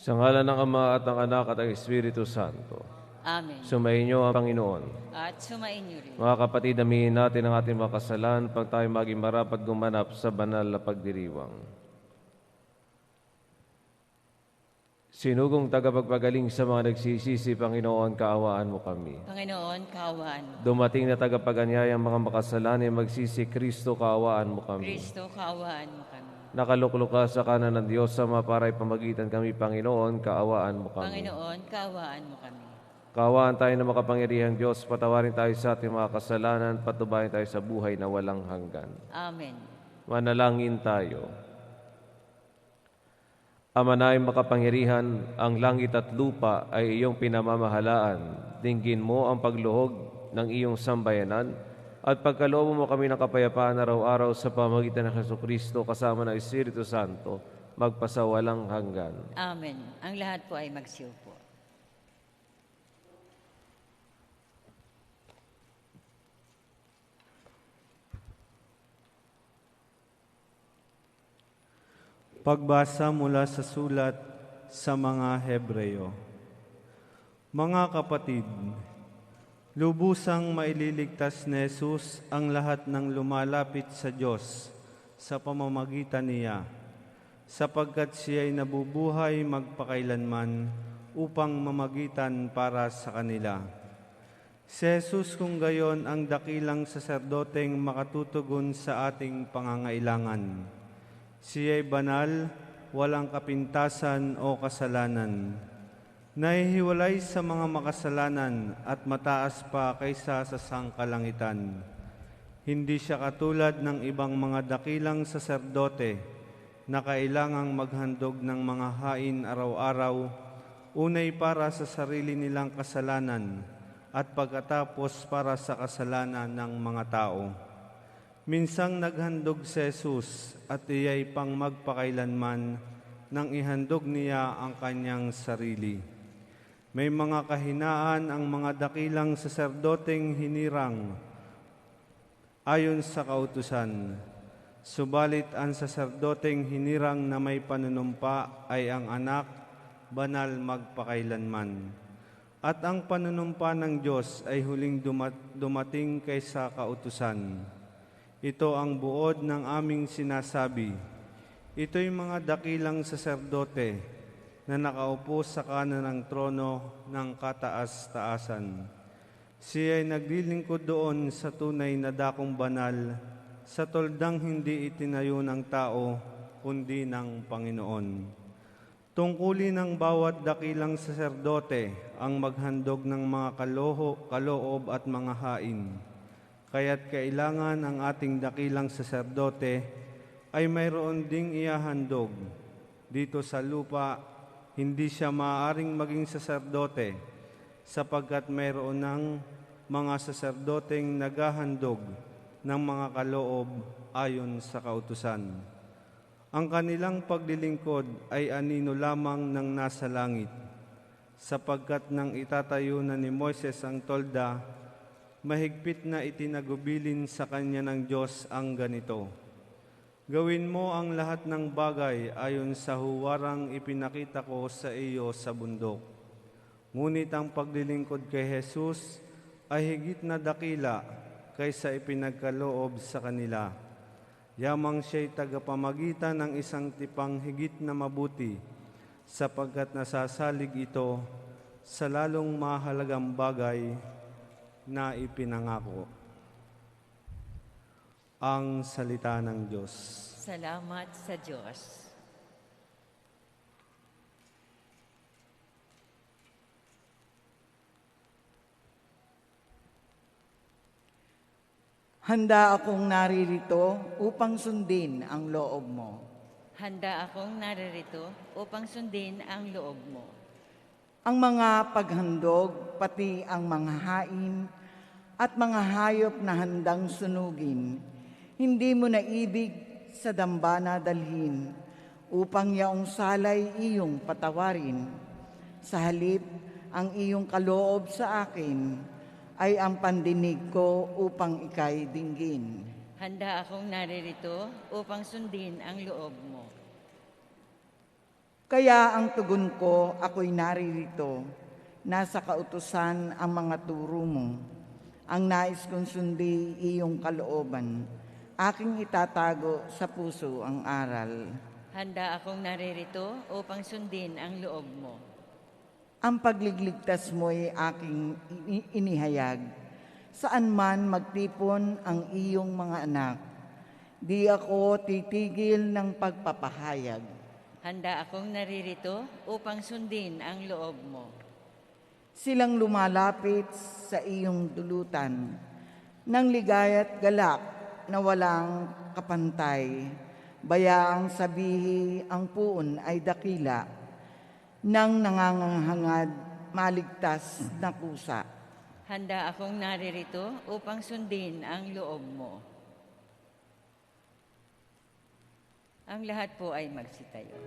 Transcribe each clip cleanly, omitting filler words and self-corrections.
Sa ngalan ng Ama at ng Anak at ng Espiritu Santo. Amen. Sumainyo ang Panginoon. At sumainyo rin. Mga kapatid, aminin natin ang ating mga kasalanan pag tayo maging marapat gumanap sa banal na pagdiriwang. Sinugong tagapagpagaling sa mga nagsisisi, Panginoon, kaawaan mo kami. Panginoon, kaawaan mo. Dumating na tagapaganyayang mga makasalanan, magsisi, Kristo, kaawaan mo kami. Kristo, kaawaan mo kami. Nakaluklok ka sa kanan ng Diyos Ama para ipamagitan kami, Panginoon, kaawaan mo kami. Panginoon, kaawaan mo kami. Kaawaan tayo ng makapangyarihang Diyos, patawarin tayo sa ating mga kasalanan, patubayan tayo sa buhay na walang hanggan. Amen. Manalangin tayo. Ama namin makapangyarihan, ang langit at lupa ay iyong pinamamahalaan. Dinggin mo ang pagluhog ng iyong sambayanan at pagkaloob mo kami ng kapayapaan araw-araw sa pamamagitan ng Jesucristo kasama ng Espiritu Santo, magpasawalang hanggan. Amen. Ang lahat po ay magsiupo. Pagbasa mula sa sulat sa mga Hebreo. Mga kapatid, lubusang maililigtas ni Jesus ang lahat ng lumalapit sa Diyos sa pamamagitan niya, sapagkat siya'y nabubuhay magpakailanman upang mamagitan para sa kanila. Si Jesus kung gayon ang dakilang saserdoteng makatutugon sa ating pangangailangan. Siya'y banal, walang kapintasan o kasalanan. Nahihiwalay sa mga makasalanan at mataas pa kaysa sa sangkalangitan. Hindi siya katulad ng ibang mga dakilang saserdote na kailangang maghandog ng mga hain araw-araw, unay para sa sarili nilang kasalanan at pagkatapos para sa kasalanan ng mga tao. Minsang naghandog si Jesus at iya'y pang magpakailanman nang ihandog niya ang kanyang sarili. May mga kahinaan ang mga dakilang saserdoteng hinirang ayon sa kautusan. Subalit ang saserdoteng hinirang na may panunumpa ay ang anak, banal magpakailanman. At ang panunumpa ng Diyos ay huling dumating kaysa kautusan. Ito ang buod ng aming sinasabi. Ito'y mga dakilang saserdote na nakaupo sa kanan ng trono ng kataas-taasan. Siya'y naglilingkod doon sa tunay na dakong banal, sa toldang hindi itinayo ng tao, kundi ng Panginoon. Tungkulin ng bawat dakilang saserdote ang maghandog ng mga kaloob at mga hain. Kaya't kailangan ang ating dakilang saserdote ay mayroon ding ihahandog. Dito sa lupa, hindi siya maaaring maging saserdote sapagkat mayroon ng mga saserdoteng naghahandog ng mga kaloob ayon sa kautusan. Ang kanilang paglilingkod ay anino lamang ng nasa langit, sapagkat nang itatayo na ni Moises ang tolda, mahigpit na itinagubilin sa kanya ng Diyos ang ganito. Gawin mo ang lahat ng bagay ayon sa huwarang ipinakita ko sa iyo sa bundok. Ngunit ang paglilingkod kay Jesus ay higit na dakila kaysa ipinagkaloob sa kanila. Yamang siya'y tagapamagitan ng isang tipang higit na mabuti, sapagkat nasasalig ito sa lalong mahalagang bagay na ipinangako. Ang salita ng Diyos. Salamat sa Diyos. Handa akong naririto upang sundin ang loob mo. Handa akong naririto upang sundin ang loob mo. Ang mga paghandog, pati ang mga hain at mga hayop na handang sunugin, hindi mo naibig sa dambana dalhin, upang yaong salay iyong patawarin. Sa halip, ang iyong kaloob sa akin ay ang pandinig ko upang ika'y dinggin. Handa akong naririto upang sundin ang loob mo. Kaya ang tugon ko, ako'y naririto. Nasa kautusan ang mga turo mo. Ang nais kong sundi iyong kalooban. Aking itatago sa puso ang aral. Handa akong naririto upang sundin ang loob mo. Ang pagligligtas mo'y aking inihayag. Saan man magtipon ang iyong mga anak, di ako titigil ng pagpapahayag. Handa akong naririto upang sundin ang loob mo. Silang lumalapit sa iyong dulutan, ng ligaya't galak na walang kapantay. Bayaang sabihi ang puon ay dakila, nang nangangahangad maligtas na kusa. Handa akong naririto upang sundin ang loob mo. Ang lahat po ay magsitayo.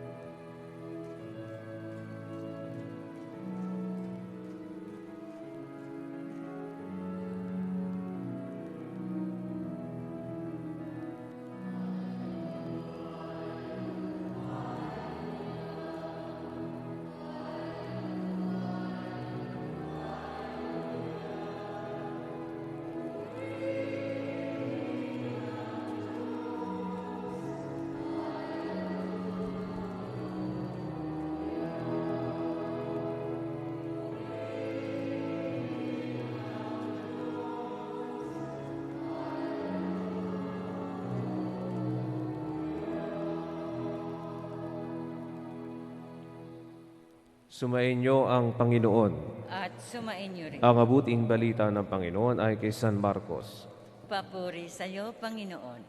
Sumainyo ang Panginoon. At sumainyo rin. Ang mabuting balita ng Panginoon ay kay San Marcos. Papuri sa iyo, Panginoon.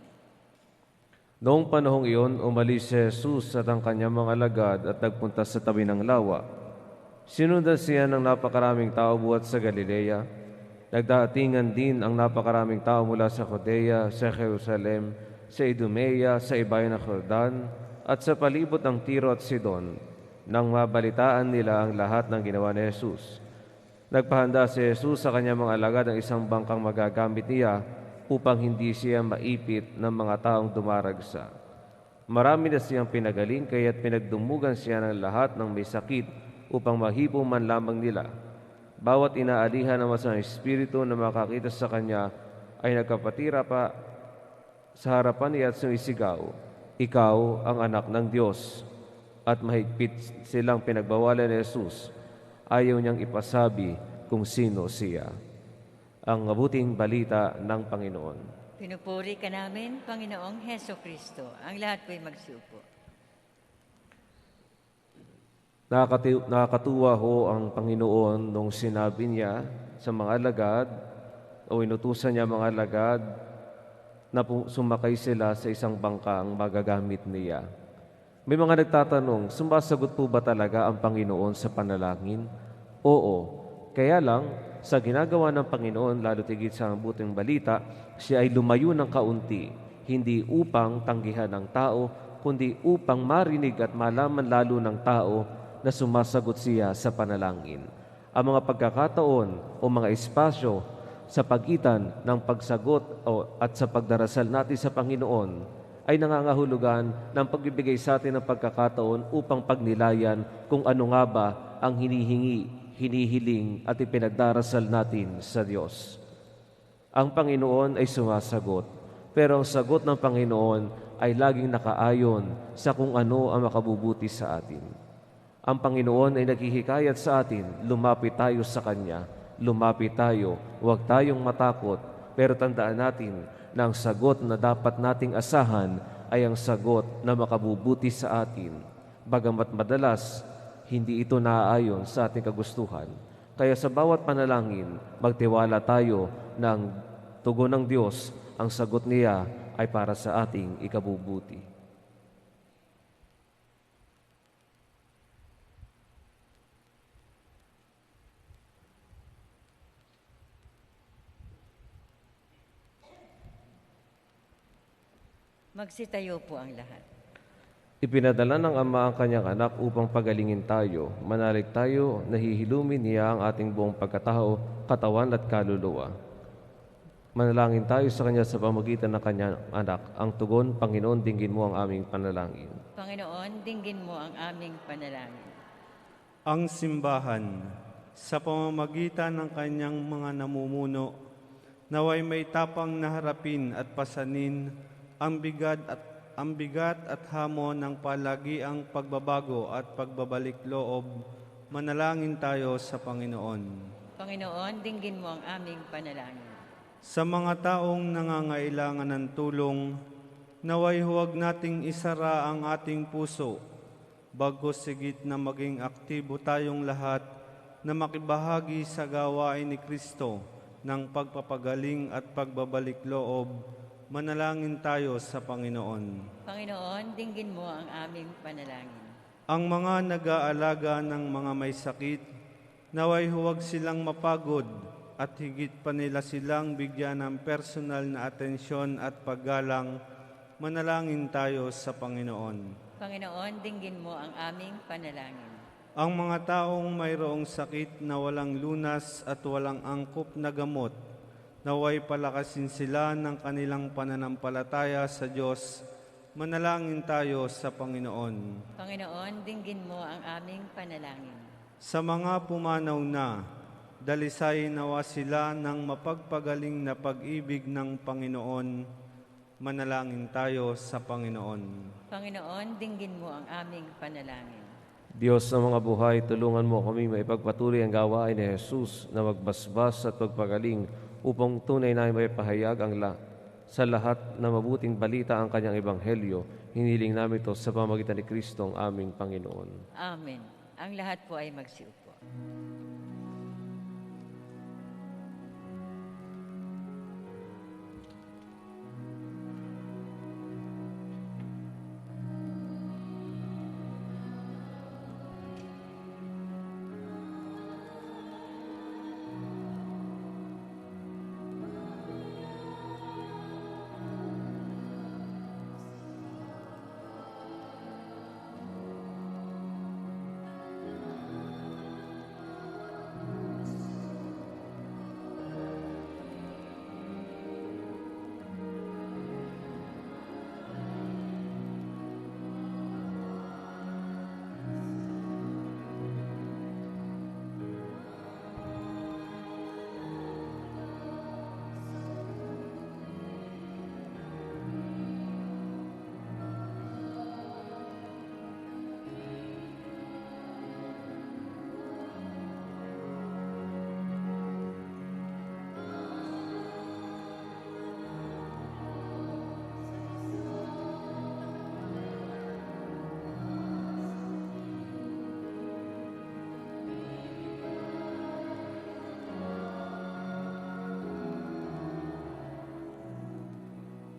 Noong panahong iyon, umalis si Jesus at ang kanyang mga alagad at nagpunta sa tabi ng lawa. Sinundan siya ng napakaraming tao buhat sa Galilea. Nagdatingan din ang napakaraming tao mula sa Judea, sa Jerusalem, sa Idumea, sa ibayan ng Jordan, at sa palibot ng Tiro at Sidon, nang mabalitaan nila ang lahat ng ginawa ni Jesus. Nagpahanda si Jesus sa kanyang mga alagad ng isang bangkang magagamit niya upang hindi siya maipit ng mga taong dumaragsa. Marami na siyang pinagaling, kaya't pinagdumugan siya ng lahat ng may sakit upang mahipo man lamang nila. Bawat inaalihan ng masamang espiritu na makakita sa kanya ay nagkapatira pa sa harapan niya at sumisigaw, "Ikaw ang anak ng Diyos." At mahigpit silang pinagbawalan ni Jesus. Ayaw niyang ipasabi kung sino siya. Ang mabuting balita ng Panginoon. Pinupuri ka namin, Panginoong Heso Kristo. Ang lahat po'y magsiupo. Nakakatuwa ho ang Panginoon nung sinabi niya sa mga alagad o inutusan niya mga alagad na sumakay sila sa isang bangkang magagamit niya. May mga nagtatanong, sumasagot po ba talaga ang Panginoon sa panalangin? Oo. Kaya lang, sa ginagawa ng Panginoon, lalo tigit sa mabuting balita, siya ay lumayo ng kaunti, hindi upang tanggihan ng tao, kundi upang marinig at malaman lalo ng tao na sumasagot siya sa panalangin. Ang mga pagkakataon o mga espasyo sa pagitan ng pagsagot at sa pagdarasal natin sa Panginoon ay nangangahulugan ng pagbibigay sa atin ng pagkakataon upang pagnilayan kung ano nga ba ang hinihingi, hinihiling at ipinagdarasal natin sa Diyos. Ang Panginoon ay sumasagot, pero ang sagot ng Panginoon ay laging nakaayon sa kung ano ang makabubuti sa atin. Ang Panginoon ay naghihikayat sa atin, lumapit tayo sa Kanya, lumapit tayo, huwag tayong matakot, pero tandaan natin na ang sagot na dapat nating asahan ay ang sagot na makabubuti sa atin. Bagamat madalas, hindi ito naaayon sa ating kagustuhan. Kaya sa bawat panalangin, magtiwala tayo ng tugon ng Diyos, ang sagot niya ay para sa ating ikabubuti. Magsitayo po ang lahat. Ipinadala ng Ama ang kanyang anak upang pagalingin tayo. Manalig tayo, nahihilumin niya ang ating buong pagkatao, katawan at kaluluwa. Manalangin tayo sa Kanya sa pamagitan ng Kanyang anak. Ang tugon, Panginoon, dinggin mo ang aming panalangin. Panginoon, dinggin mo ang aming panalangin. Ang simbahan, sa pamamagitan ng kanyang mga namumuno, naway may tapang na harapin at pasanin ang bigat at hamon ng palagiang pagbabago at pagbabalik loob. Manalangin tayo sa Panginoon. Panginoon, dinggin mo ang aming panalangin. Sa mga taong nangangailangan ng tulong, naway huwag nating isara ang ating puso, bagkus sigit na maging aktibo tayong lahat na makibahagi sa gawain ni Kristo ng pagpapagaling at pagbabalik loob. Manalangin tayo sa Panginoon. Panginoon, dinggin mo ang aming panalangin. Ang mga nag-aalaga ng mga may sakit, naway huwag silang mapagod at higit pa nila silang bigyan ng personal na atensyon at paggalang. Manalangin tayo sa Panginoon. Panginoon, dinggin mo ang aming panalangin. Ang mga taong mayroong sakit na walang lunas at walang angkop na gamot, naway palakasin sila ng kanilang pananampalataya sa Diyos. Manalangin tayo sa Panginoon. Panginoon, dinggin mo ang aming panalangin. Sa mga pumanaw na, dalisay nawa sila ng mapagpagaling na pag-ibig ng Panginoon. Manalangin tayo sa Panginoon. Panginoon, dinggin mo ang aming panalangin. Diyos ng mga buhay, tulungan mo kami maipagpatuloy ang gawain ni Jesus na magbasbas at pagpagaling upang tunay na may pahayag sa lahat na mabuting balita ang kanyang ebanghelyo. Hiniling namin ito sa pamagitan ni Kristo ang aming Panginoon. Amen. Ang lahat po ay magsiupo.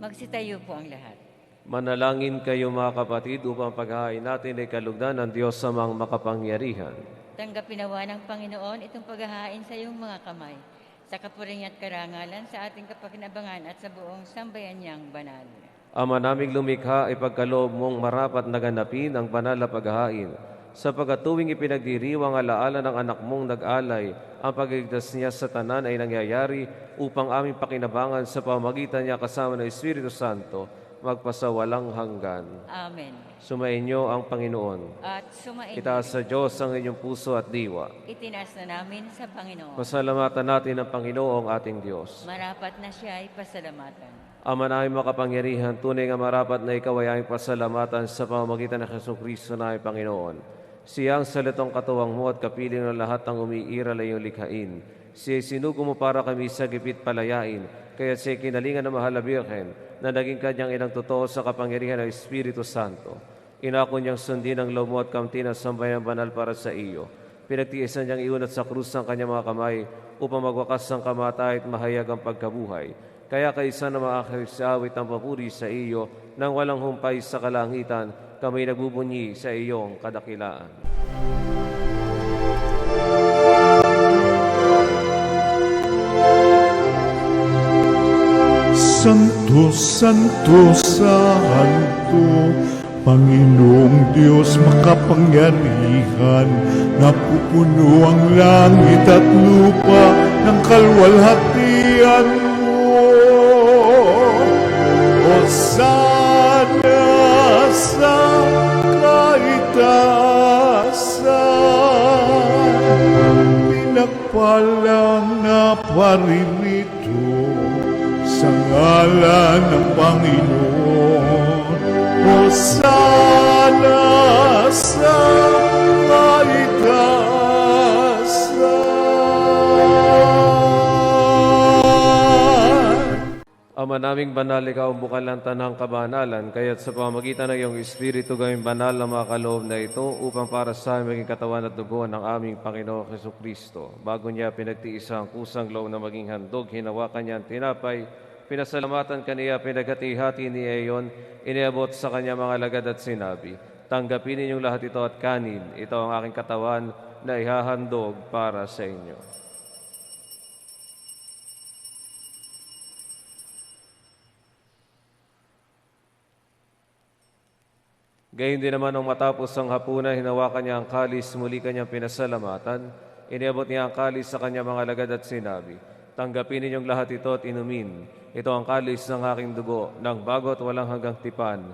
Magsitayo po ang lahat. Manalangin kayo mga kapatid upang paghahain natin ay kalugdan ng Diyos sa mga makapangyarihan. Tanggapin nawa ng Panginoon itong paghahain sa iyong mga kamay, sa kapuring at karangalan sa ating kapakinabangan at sa buong sambayan niyang banal. Ama naming lumikha, ipagkaloob mong marapat na ganapin ang banal na paghahain, sapagkat tuwing ipinagdiriwang alaala ng anak mong nag-alay, ang pagligtas niya sa tanan ay nangyayari upang aming pakinabangan sa pamagitan niya kasama ng Espiritu Santo, magpasawalang hanggan. Amen. Sumainyo ang Panginoon. At sumainyo. Itaas sa Diyos ang inyong puso at diwa. Itinaas na namin sa Panginoon. Pasalamatan natin ang Panginoong ating Diyos. Marapat na siya ay pasalamatan. Ama naming makapangyarihan, tunay nga marapat na ikaw ay aming pasalamatan sa pamamagitan ng Jesucristo na aming Panginoon. Siya ang salitong katuwang mo at kapiling ng lahat ng umiiral ay iyong likhain. Siya sinugo mo para kami sa gipit palayain, kaya siya kinalingan ng mahal na Birhen na naging kanyang inang totoo sa kapangyarihan ng Espiritu Santo. Inako niyang sundin ang loob mo at kamtin ang sambayang banal para sa iyo. Pinagtiisan niyang iunat sa krus ang kanyang mga kamay upang magwakas ang kamatay at mahayag ang pagkabuhay. Kaya kaisa na maakasawit ang papuri sa iyo nang walang humpay sa kalangitan, kami nagbubunyi sa iyong kadakilaan. Santo, Santo, Santo, Panginoong Diyos makapangyarihan, napupuno ang langit at lupa ng kalwalhatian mo. Hosana sa kaitaasan, pinagpalang na paririto sa ngalan ng Panginoon. Hosana sa kaitaasan. Ama naming banal, ikaw ang bukal ng tanang kabanalan, kaya't sa pamagitan ng iyong Espiritu gawing banal na mga kaloob na ito upang para sa aming maging katawan at dugo ng aming Panginoong Jesucristo. Bago niya pinagtiisa ang kusang loob na maging handog, hinawakan niya ang tinapay, pinasalamatan kaniya, pinaghati-hati niya iyon, iniabot sa kanya mga lagad at sinabi, tanggapin ninyong lahat ito at kanin, ito ang aking katawan na ihahandog para sa inyo. Gayon din naman nung matapos ang hapunan, hinawakan niya ang kalis, muli kanyang pinasalamatan. Iniabot niya ang kalis sa kanyang mga lagad at sinabi, tanggapin ninyong lahat ito at inumin. Ito ang kalis ng aking dugo, ng bago at walang hanggang tipan.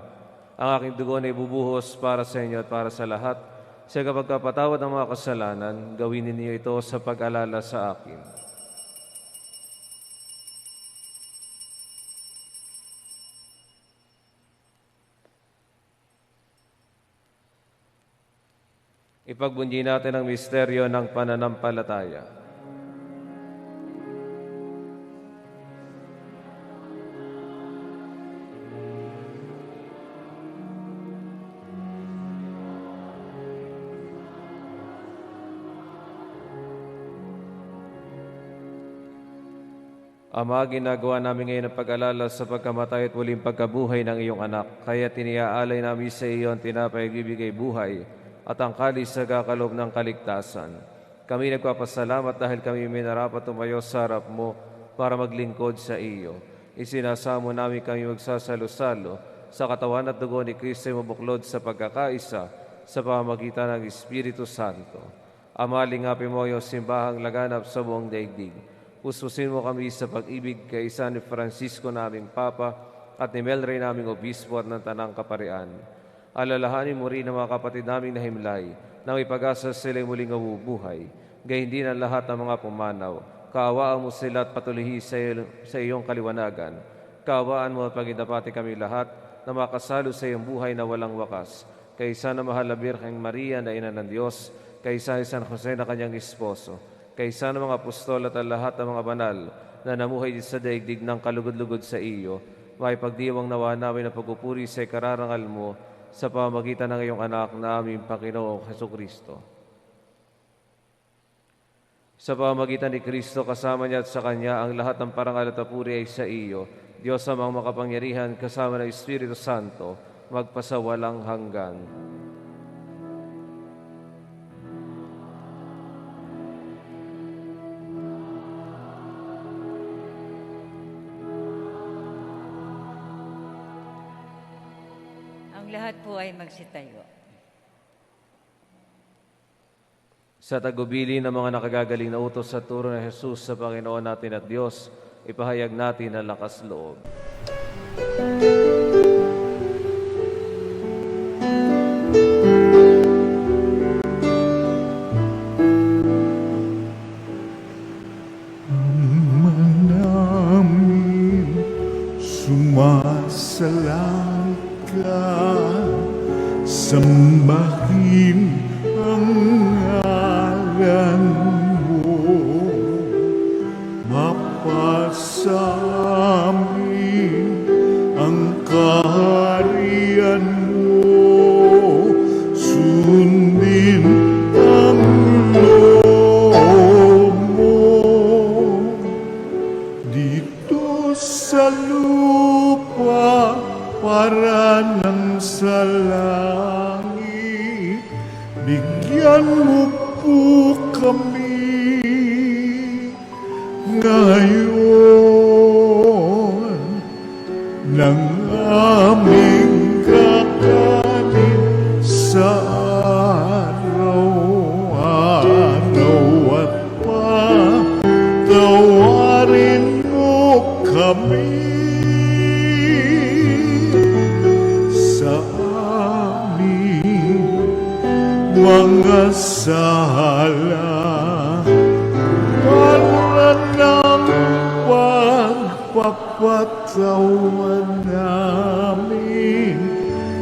Ang aking dugo na ibubuhos para sa inyo at para sa lahat. Sa kapagkapatawad ng mga kasalanan, gawin ninyo ito sa pag-alala sa akin. Ipagbunyi natin ang misteryo ng pananampalataya. Ama, ginagawa namin ngayon ang pag-alala sa pagkamatay at muling pagkabuhay ng iyong anak. Kaya tiniaalay namin sa iyo ang tinapay bibigay buhay at ang kalis sa kakalob ng kaligtasan. Kami nagpapasalamat dahil kami minarapat tumayo sa harap mo para maglingkod sa iyo. Isinasamo namin kami magsasalo-salo sa katawan at dugo ni Kristo mabuklod sa pagkakaisa sa pamamagitan ng Espiritu Santo. Ama, lingapin mo yung simbahang laganap sa buong daigdig. Pususin mo kami sa pag-ibig kay isa ni Francisco naming Papa at ni Melray naming Obispo at ng Tanang Kaparian. Alalahanin mo rin ang mga kapatid naming nahimlay na may pag-asa sila'y muling mabubuhay. Gayun din ang lahat ng mga pumanaw. Kaawaan mo sila at patuloy sa iyong kaliwanagan. Kaawaan mo at pagidapati kami lahat na makasalo sa iyong buhay na walang wakas. Kaysa na mahal na Birheng Maria na ina ng Diyos, kaysa ni San Jose na kanyang esposo, kaysa ng mga apostol at ang lahat ng mga banal na namuhay sa daigdig ng kalugod-lugod sa iyo, may pagdiwang nawa namin na pagpupuri sa ikararangal mo sa pamamagitan ng iyong anak na aming Panginoong Jesucristo. Sa pamamagitan ni Kristo, kasama niya at sa Kanya, ang lahat ng parangal at papuri ay sa iyo, Diyos amang makapangyarihan, kasama ng Espiritu Santo, magpasawalang hanggan. Lahat po ay magsitayo. Sa tagubili ng mga nakagagaling na utos sa turo ng Jesus sa Panginoon natin at Diyos, ipahayag natin ang lakas loob. Ama namin, sumasalangit ka, sambahin ang ngalan mo, mapasamin ang kaharian mo, sundin ang loob mo dito sa lupa para ng sa langit. Bigyan mo po kami ngayon ng aming kakanin sa araw-araw at patawarin mo kami mga sala para ng pagpapatawan namin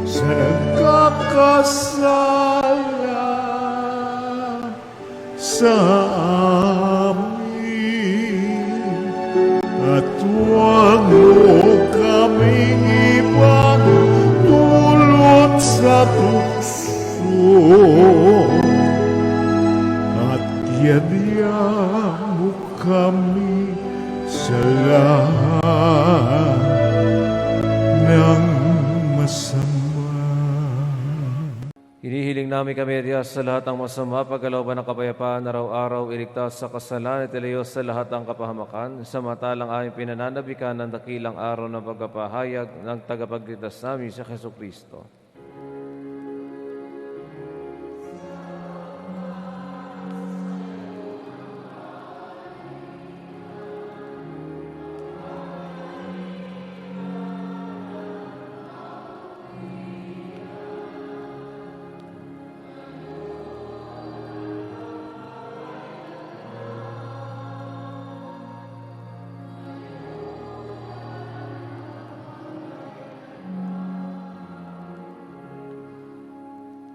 sa nagkakasala sa amin. At huwag mo kaming ipagdulot sa tukso, at yadya mo kami sa lahat ng masama. Hinihiling namin kami, Diyos, sa lahat ng masama, pagkalooban ng kapayapaan, araw-araw, iligtas sa kasalanan at ilayos sa lahat ng kapahamakan, samantalang aming pinananabikan ng dakilang araw ng pagpapahayag ng tagapagligtas namin sa Jesucristo.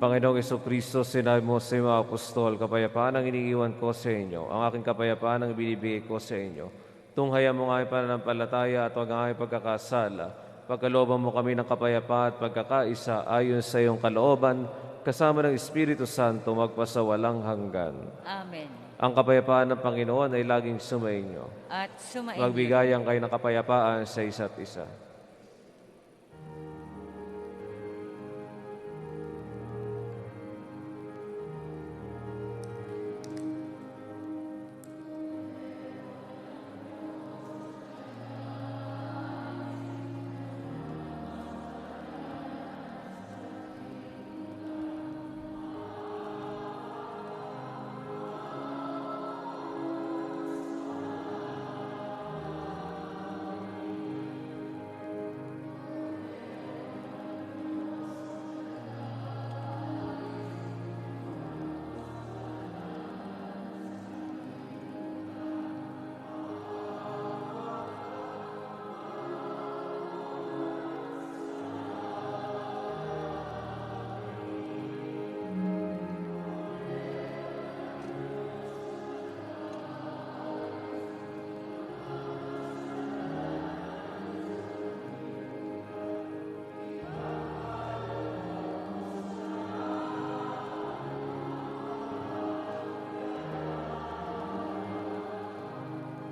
Panginoong Jesucristo, sinabi mo sa mga apostol, kapayapaan ang iniiwan ko sa inyo, ang aking kapayapaan ang binibigay ko sa inyo. Tunghayan mo nga ang pananampalataya at huwag ang aking pagkakasala. Pagkalooban mo kami ng kapayapaan at pagkakaisa ayon sa iyong kalooban, kasama ng Espiritu Santo magpasawalang hanggan. Amen. Ang kapayapaan ng Panginoon ay laging sumainyo. At sumainyo. Magbigayan kayo ng kapayapaan sa isa't isa.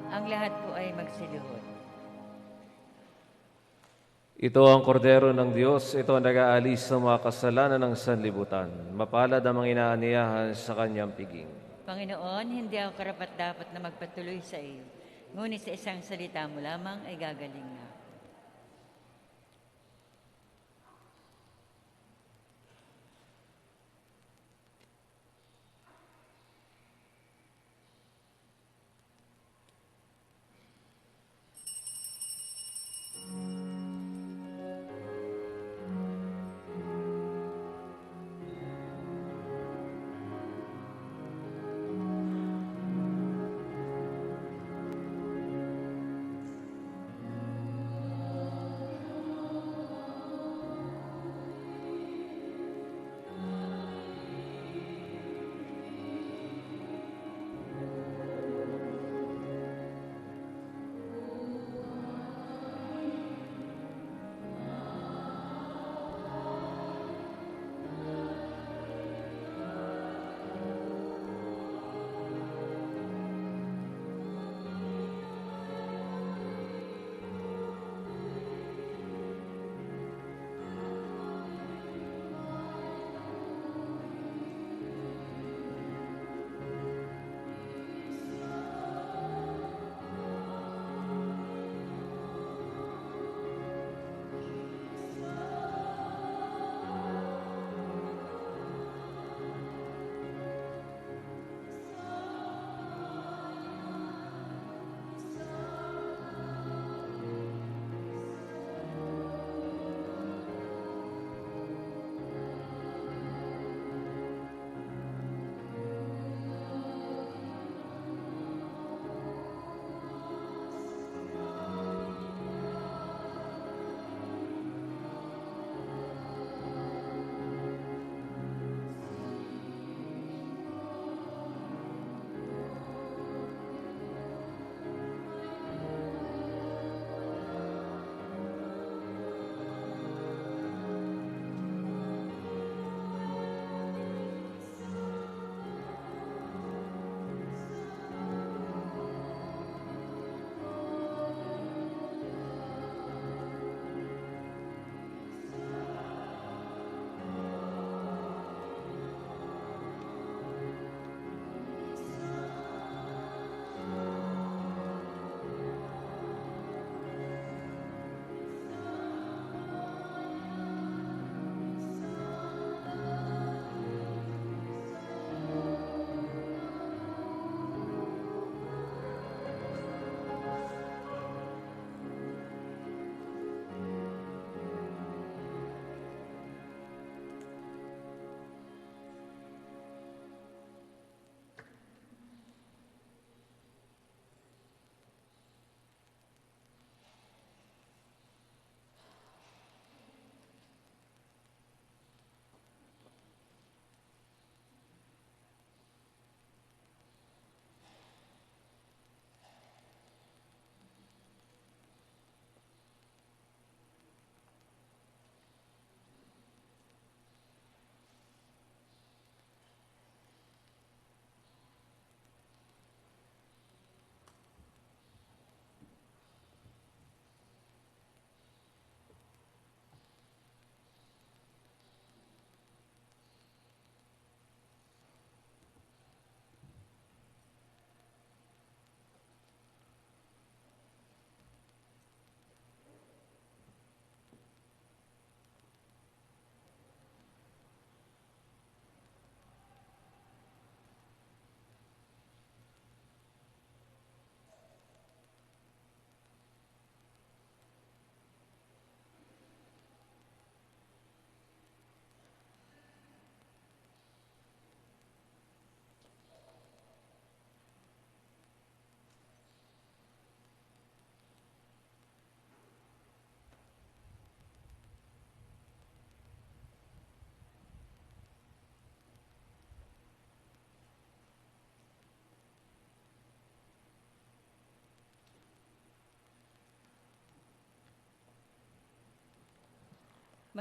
Ang lahat po ay magsiluhod. Ito ang kordero ng Diyos, ito ang nag-aalis sa mga kasalanan ng sanlibutan. Mapalad ang mga inaaniyahan sa kanyang piging. Panginoon, hindi ako karapat-dapat na magpatuloy sa iyo. Ngunit sa isang salita mo lamang ay gagaling na.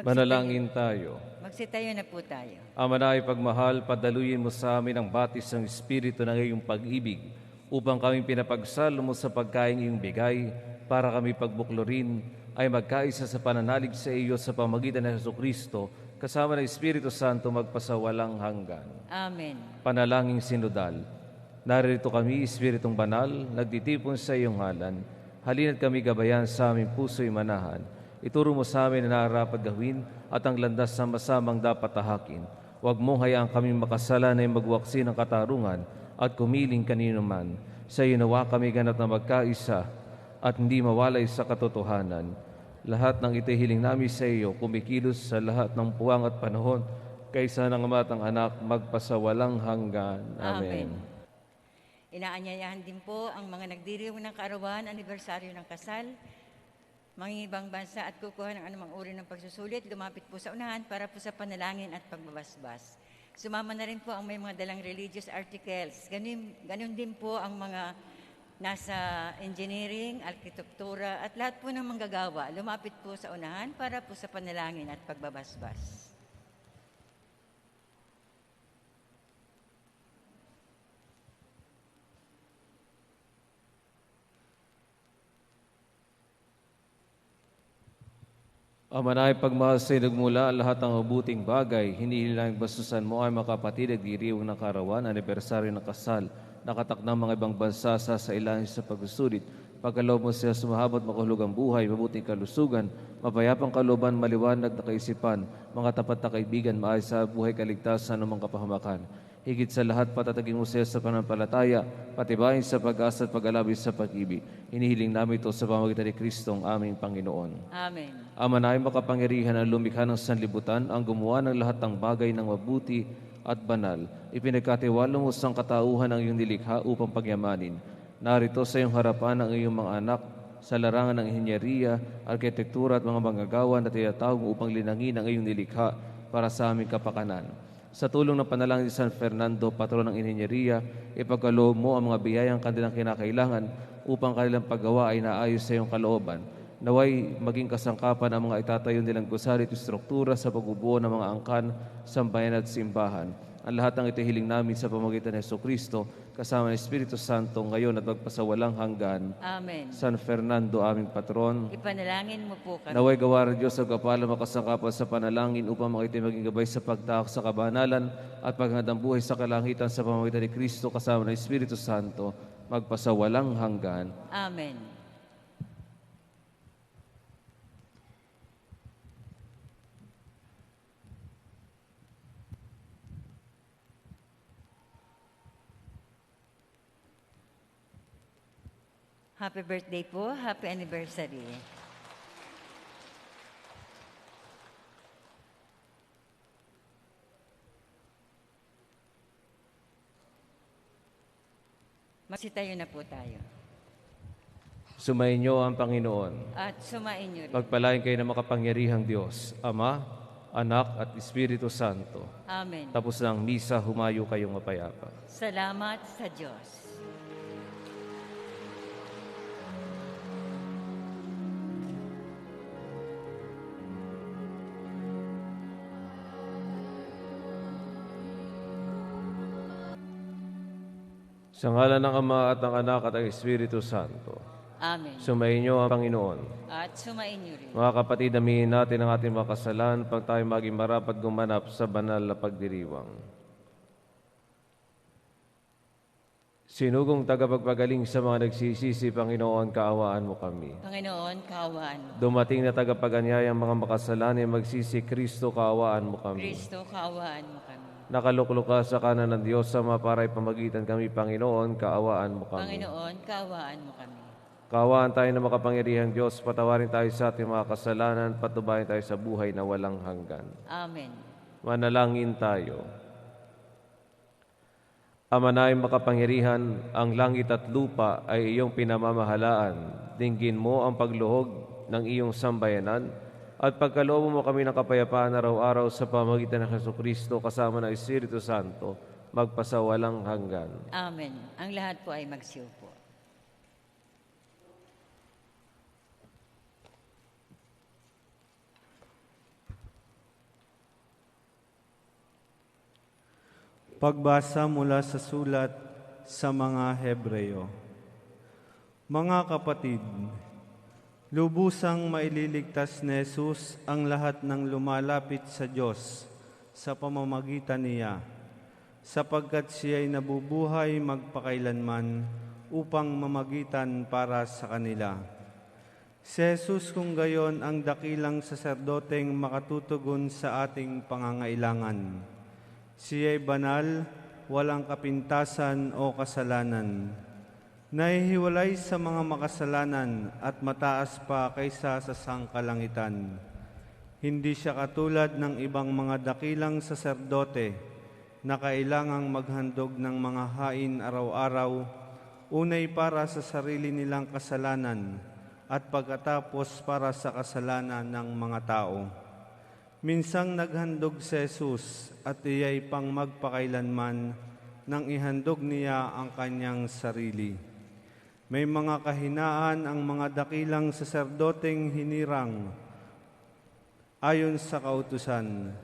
Manalangin tayo. Magsitayo na po tayo. Ama na ipagmahal, padaluyin mo sa amin ang batis ng Espiritu ng iyong pag-ibig upang kami pinapagsalo mo sa pagkain iyong bigay para kami pagbuklorin ay magkaisa sa pananalig sa iyo sa pamagitan ng Jesucristo kasama ng Espiritu Santo magpasawalang hanggan. Amen. Panalangin sinodal. Narito kami, Espiritong Banal, nagtitipon sa iyong ngalan. Halina't kami gabayan sa aming puso'y manahan. Ituro mo sa amin na nararapat gawin at ang landas na masamang dapat tahakin. Huwag mong hayaan kami makasala na magwaksi ng katarungan at kumiling kanino man. Sa iyo nawa kami ganap na magkaisa at hindi mawalay sa katotohanan. Lahat ng itihiling namin sa iyo, kumikilos sa lahat ng puwang at panahon, kaysa ng Ama at ng Anak, magpasawalang hanggan. Amen. Inaanyayahan din po ang mga nagdiriwang ng kaarawan, anibersaryo ng kasal, mangingibang bansa at kukuha ng anumang uri ng pagsusulit, lumapit po sa unahan para po sa panalangin at pagbabasbas. Sumama na rin po ang may mga dalang religious articles. Ganun din po ang mga nasa engineering, arkitektura at lahat po ng manggagawa. Lumapit po sa unahan para po sa panalangin at pagbabasbas. Ama na ipagmahal sa nagmula lahat ng mabuting bagay, hinihilang bastusan mo ay makapatid at diriwang ng karawan, anibersaryo ng kasal, nakatakdang mga ibang bansa sa ilalim sa pagsusulit. Pagkaloob mo siya sumahabot makahulugang buhay, mabuting kalusugan, mapayapang kalooban, maliwanag na kaisipan, mga tapat na kaibigan, maayos sa buhay kaligtasan ng mga kapahamakan. Higit sa lahat, patatagin mo siya sa pananampalataya, patibayin sa pag-asa at pag-alabis sa pag-ibig. Hinihiling namin ito sa pamagitan ni Kristo ang aming Panginoon. Amen. Ama na ay makapangyarihan ang lumikha ng sanlibutan, ang gumawa ng lahat ng bagay ng mabuti at banal. Ipinagkatiwala mo sa katauhan ang iyong nilikha upang pagyamanin. Narito sa iyong harapan ang iyong mga anak sa larangan ng inhenyeriya, arkitektura at mga manggagawa na tinatawag upang linangin ang iyong nilikha para sa aming kapakanan. Sa tulong ng panalangin ni San Fernando, patron ng inhenyeriya, ipagkaloob mo ang mga biyayang kanilang kinakailangan upang kanilang paggawa ay naayos sa iyong kalooban. Naway maging kasangkapan ang mga itatayo nilang gusali at struktura sa pagbubuo ng mga angkan, sambayan at simbahan. Ang lahat ng itihiling namin sa pamamagitan ng Jesucristo, kasama ng Espiritu Santo, ngayon at magpasawalang hanggan. Amen. San Fernando, aming patron, Ipanalangin mo po kami. naway gawa ng Diyos ang kapala makasangkapan sa panalangin upang mga ito'y maging gabay sa pagtaak sa kabanalan at paghandang buhay sa kalangitan sa pamamagitan ni Kristo, kasama ng Espiritu Santo, magpasawalang hanggan. Amen. Happy birthday po, happy anniversary. Magsitayo na po tayo. Sumainyo ang Panginoon. At sumain niyo rin. Pagpalain kayo ng makapangyarihang Diyos, Ama, Anak at Espiritu Santo. Amen. Tapos ng misa, humayo kayong mapayapa. Salamat sa Diyos. Sa ngalan ng Ama at ng Anak at ng Espiritu Santo. Amen. Sumainyo ang Panginoon. At sumain niyo rin. Mga kapatid, aminin natin ang ating mga kasalanan pag tayo maging marapat gumanap sa banal na pagdiriwang. Sinugong tagapagpagaling sa mga nagsisisi, Panginoon, kaawaan mo kami. Panginoon, kaawaan mo. Dumating na tagapaganyayang mga makasalanan magsisi, Kristo, kaawaan mo kami. Kristo, kaawaan mo kami. Nakaluklok ka sa kanan ng Diyos Ama para ipamagitan kami, Panginoon, kaawaan mo kami. Panginoon, kaawaan mo kami. Kaawaan tayo ng makapangyarihang Diyos, patawarin tayo sa ating mga kasalanan, patubayan tayo sa buhay na walang hanggan. Amen. Manalangin tayo. Ama na ay makapangyarihan, ang langit at lupa ay iyong pinamamahalaan. Dinggin mo ang pagluhog ng iyong sambayanan at pagkaloob mo kami ng kapayapaan araw-araw sa pamamagitan ng Jesucristo kasama ng Espiritu Santo, magpasawalang hanggan. Amen. Ang lahat po ay magsiupo. Pagbasa mula sa sulat sa mga Hebreo. Mga kapatid, lubusang maililigtas ni Jesus ang lahat ng lumalapit sa Diyos sa pamamagitan niya, sapagkat siya'y nabubuhay magpakailanman upang mamagitan para sa kanila. Si Jesus kung gayon ang dakilang saserdoteng makatutugon sa ating pangangailangan. Siya'y banal, walang kapintasan o kasalanan. Nahihiwalay sa mga makasalanan at mataas pa kaysa sa sangkalangitan. Hindi siya katulad ng ibang mga dakilang saserdote na kailangang maghandog ng mga hain araw-araw, unay para sa sarili nilang kasalanan at pagkatapos para sa kasalanan ng mga tao. Minsang naghandog si Jesus at iya'y pang magpakailanman nang ihandog niya ang kanyang sarili. May mga kahinaan ang mga dakilang saserdoteng hinirang ayon sa kautusan.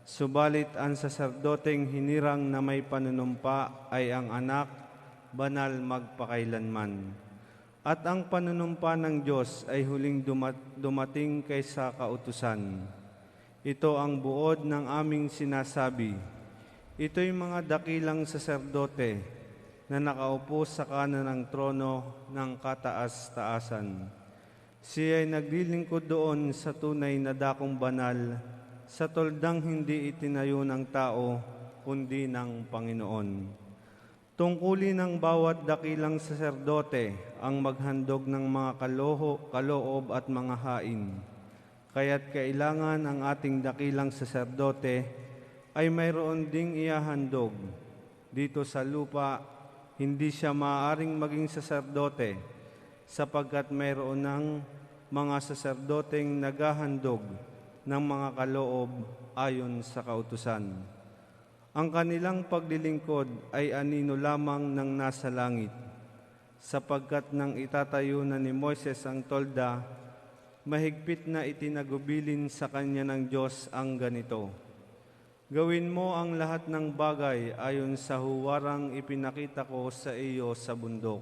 Subalit ang saserdoteng hinirang na may panunumpa ay ang anak, banal magpakailanman. At ang panunumpa ng Diyos ay huling dumating kaysa kautusan. Ito ang buod ng aming sinasabi. Ito'y mga dakilang saserdote na nakaupo sa kanan ng trono ng kataas-taasan. Siya'y naglilingkod doon sa tunay na dakong banal, sa toldang hindi itinayo ng tao, kundi ng Panginoon. Tungkulin ng bawat dakilang saserdote ang maghandog ng mga kaloob at mga hain. Kaya't kailangan ang ating dakilang saserdote ay mayroon ding ihahandog. Dito sa lupa, hindi siya maaaring maging saserdote sapagkat mayroon ng mga saserdoteng naghahandog ng mga kaloob ayon sa kautusan. Ang kanilang paglilingkod ay anino lamang ng nasa langit, sapagkat nang itatayo na ni Moises ang tolda, mahigpit na itinagubilin sa kanya ng Diyos ang ganito: gawin mo ang lahat ng bagay ayon sa huwarang ipinakita ko sa iyo sa bundok.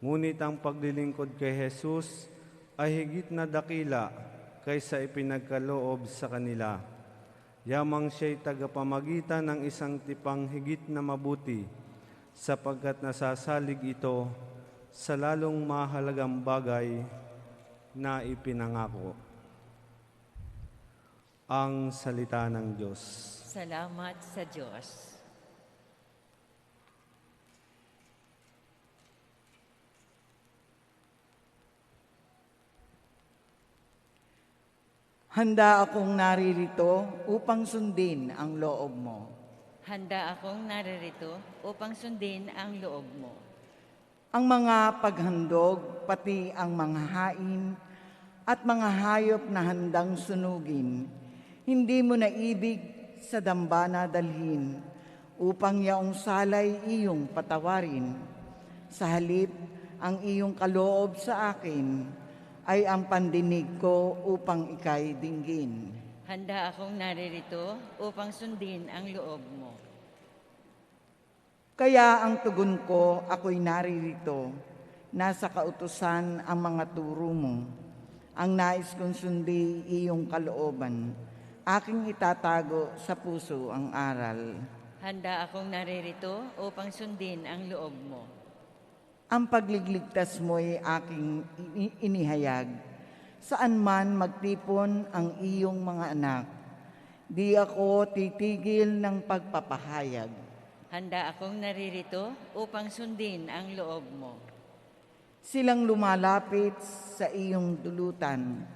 Ngunit ang paglilingkod kay Jesus ay higit na dakila kaysa ipinagkaloob sa kanila. Yamang siya'y tagapamagitan ng isang tipang higit na mabuti, sapagkat nasasalig ito sa lalong mahalagang bagay na ipinangako. Ang salita ng Diyos. Salamat sa Diyos. Handa akong naririto upang sundin ang loob mo. Handa akong naririto upang sundin ang loob mo. Ang mga paghandog, pati ang mga hain at mga hayop na handang sunugin, hindi mo na ibig sa dambana dalhin upang yaong salay iyong patawarin. Sa halip, ang iyong kaloob sa akin ay ang pandinig ko upang ika'y dinggin. Handa akong naririto upang sundin ang loob mo. Kaya ang tugon ko, ako'y naririto, nasa kautusan ang mga turo mo. Ang nais kong sundi iyong kalooban, aking itatago sa puso ang aral. Handa akong naririto upang sundin ang loob mo. Ang pagligligtas mo'y aking inihayag. Saan man magtipon ang iyong mga anak, di ako titigil ng pagpapahayag. Handa akong naririto upang sundin ang loob mo. Silang lumalapit sa iyong dulutan,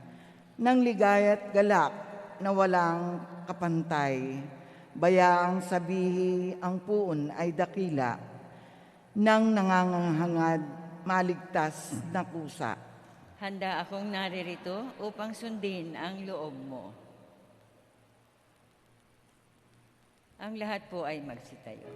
ng ligaya't galak na walang kapantay. Bayaang sabihi ang puon ay dakila, nang nangangahangad maligtas na kusa. Handa akong naririto upang sundin ang loob mo. Ang lahat po ay magsitayo.